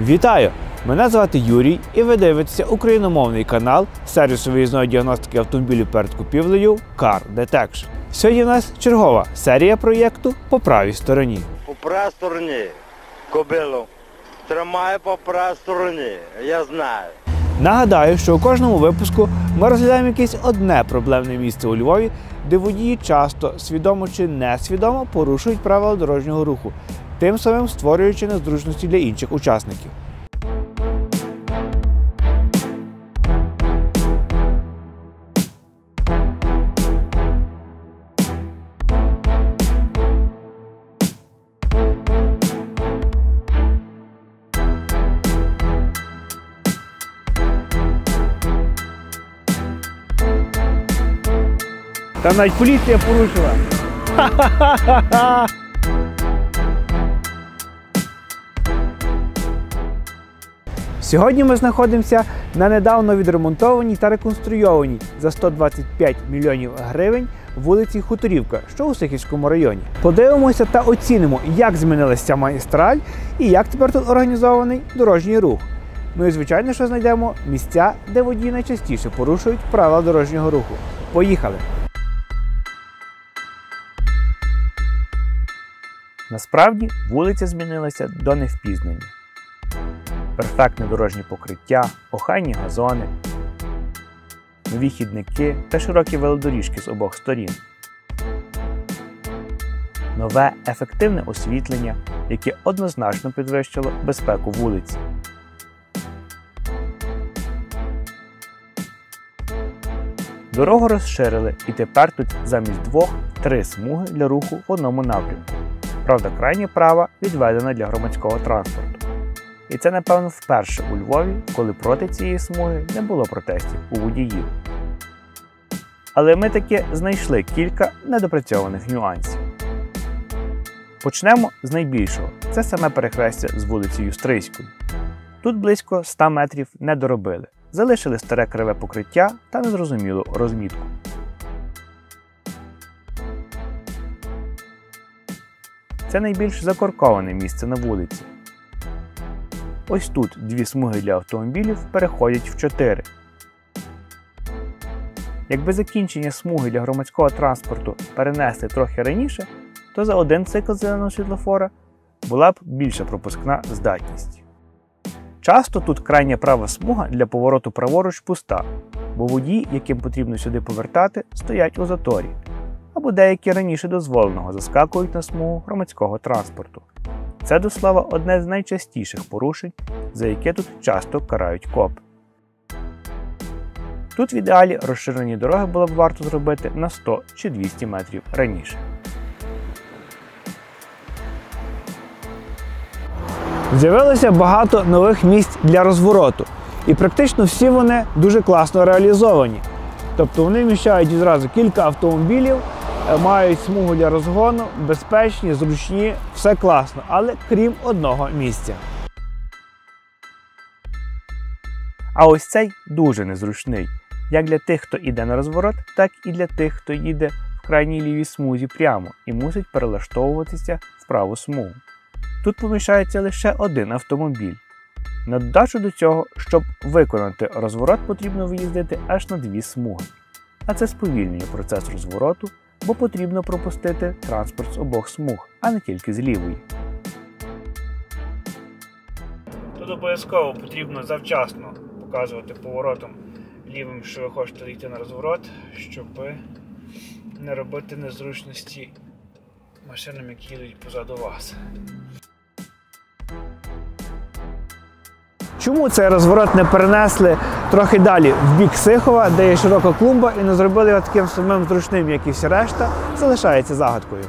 Вітаю! Мене звати Юрій і ви дивитеся україномовний канал сервісу виїзної діагностики автомобілів перед купівлею Car Detection. Сьогодні в нас чергова серія проєкту «По правій стороні». По правій стороні, кобило. Тримає по правій стороні, я знаю. Нагадаю, що у кожному випуску ми розглядаємо якесь одне проблемне місце у Львові, де водії часто, свідомо чи несвідомо, порушують правила дорожнього руху, тим самим створюючи незручності для інших учасників. Та навіть поліція порушила. Сьогодні ми знаходимося на недавно відремонтованій та реконструйованій за 125 мільйонів гривень вулиці Хуторівка, що у Сихівському районі. Подивимося та оцінимо, як змінилася ця магістраль і як тепер тут організований дорожній рух. Ну і звичайно, що знайдемо місця, де водії найчастіше порушують правила дорожнього руху. Поїхали! Насправді, вулиця змінилася до невпізнання. Перфектне дорожнє покриття, охайні газони, нові хідники та широкі велодоріжки з обох сторін. Нове ефективне освітлення, яке однозначно підвищило безпеку вулиці. Дорогу розширили і тепер тут замість 2-3 смуги для руху в одному напрямку. Правда, крайня права відведена для громадського транспорту. І це, напевно, вперше у Львові, коли проти цієї смуги не було протестів у водіїв. Але ми таки знайшли кілька недопрацьованих нюансів. Почнемо з найбільшого. Це саме перехрестя з вулицею Стрийською. Тут близько 100 метрів не доробили. Залишили старе криве покриття та незрозумілу розмітку. Це найбільш закорковане місце на вулиці. Ось тут 2 смуги для автомобілів переходять в 4. Якби закінчення смуги для громадського транспорту перенести трохи раніше, то за один цикл зеленого світлофора була б більша пропускна здатність. Часто тут крайня права смуга для повороту праворуч пуста, бо водії, яким потрібно сюди повертати, стоять у заторі, або деякі раніше дозволеного заскакують на смугу громадського транспорту. Це, до слова, одне з найчастіших порушень, за яке тут часто карають копи. Тут в ідеалі розширені дороги було б варто зробити на 100 чи 200 метрів раніше. З'явилося багато нових місць для розвороту, і практично всі вони дуже класно реалізовані. Тобто вони вміщають відразу кілька автомобілів, мають смугу для розгону, безпечні, зручні, все класно, але крім одного місця. А ось цей дуже незручний, як для тих, хто йде на розворот, так і для тих, хто їде в крайній лівій смузі прямо і мусить перелаштовуватися в праву смугу. Тут поміщається лише один автомобіль. На додачу до цього, щоб виконати розворот, потрібно виїздити аж на 2 смуги. А це сповільнює процес розвороту, бо потрібно пропустити транспорт з обох смуг, а не тільки з лівої. Тут обов'язково потрібно завчасно показувати поворотом лівим, що ви хочете йти на розворот, щоб не робити незручності машинам, які їдуть позаду вас. Чому цей розворот не перенесли трохи далі в бік Сихова, де є широка клумба, і не зробили його таким самим зручним, як і всі решта, залишається загадкою.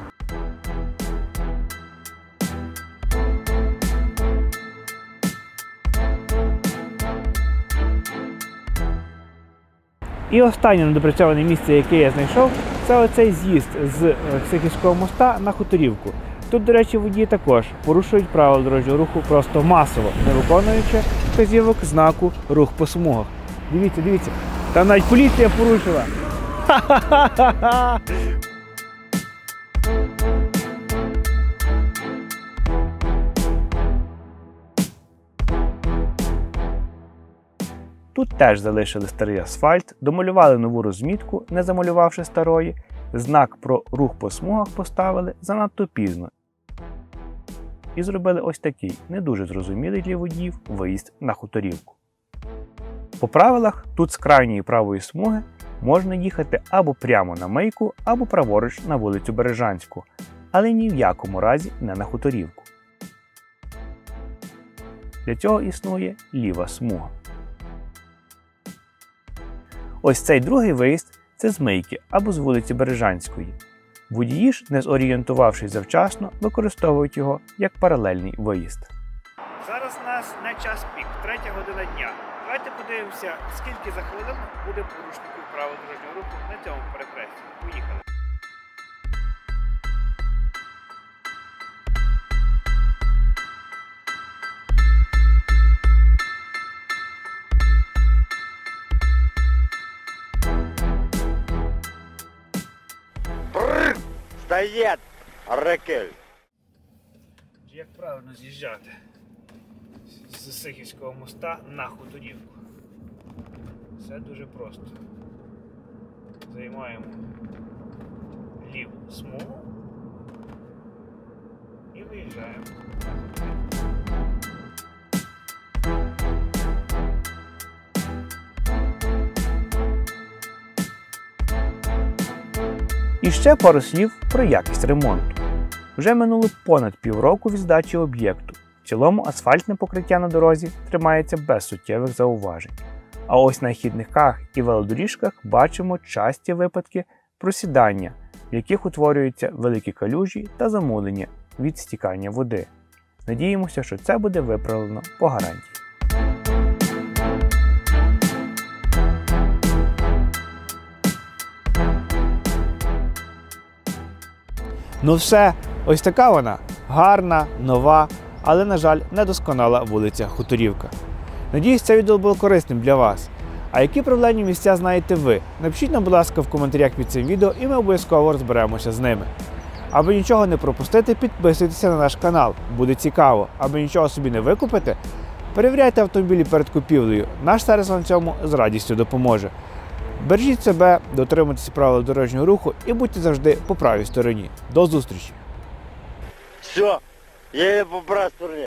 І останнє недопрацьоване місце, яке я знайшов, це оцей з'їзд з Сихівського моста на Хуторівку. Тут, до речі, водії також порушують правила дорожнього руху просто масово, не виконуючи вказівок знаку «Рух по смугах». Дивіться, дивіться, там навіть поліція порушила. Ха-ха-ха-ха! Тут теж залишили старий асфальт, домалювали нову розмітку, не замалювавши старої, знак про рух по смугах поставили занадто пізно. І зробили ось такий, не дуже зрозумілий для водіїв, виїзд на Хуторівку. По правилах, тут з крайньої правої смуги можна їхати або прямо на Мийку, або праворуч на вулицю Бережанську, але ні в якому разі не на Хуторівку. Для цього існує ліва смуга. Ось цей другий виїзд – це з Мийки або з вулиці Бережанської. Водії ж, не зорієнтувавшись завчасно, використовують його як паралельний виїзд. Зараз у нас не час пік, 3 година дня. Давайте подивимося, скільки за хвилину буде порушників правил дорожнього руху на цьому перехресті. Поїхали! Стоять, Ракель! Як правильно з'їжджати з Сихівського моста на Хуторівку? Все дуже просто. Займаємо ліву смугу і виїжджаємо на Хуторівку. І ще пару слів про якість ремонту. Вже минуло понад півроку від здачі об'єкту. В цілому асфальтне покриття на дорозі тримається без суттєвих зауважень. А ось на хідниках і велодоріжках бачимо часті випадки просідання, в яких утворюються великі калюжі та замулення від стікання води. Надіємося, що це буде виправлено по гарантії. Ну все, ось така вона, гарна, нова, але, на жаль, недосконала вулиця Хуторівка. Надіюсь, це відео було корисним для вас. А які проблемні місця знаєте ви? Напишіть нам, будь ласка, в коментарях під цим відео, і ми обов'язково розберемося з ними. Аби нічого не пропустити, підписуйтеся на наш канал, буде цікаво. Аби нічого собі не викупити, перевіряйте автомобілі перед купівлею, наш сервіс вам цьому з радістю допоможе. Бережіть себе, дотримуйтесь правил дорожнього руху і будьте завжди по правій стороні. До зустрічі! Все, я по правій стороні.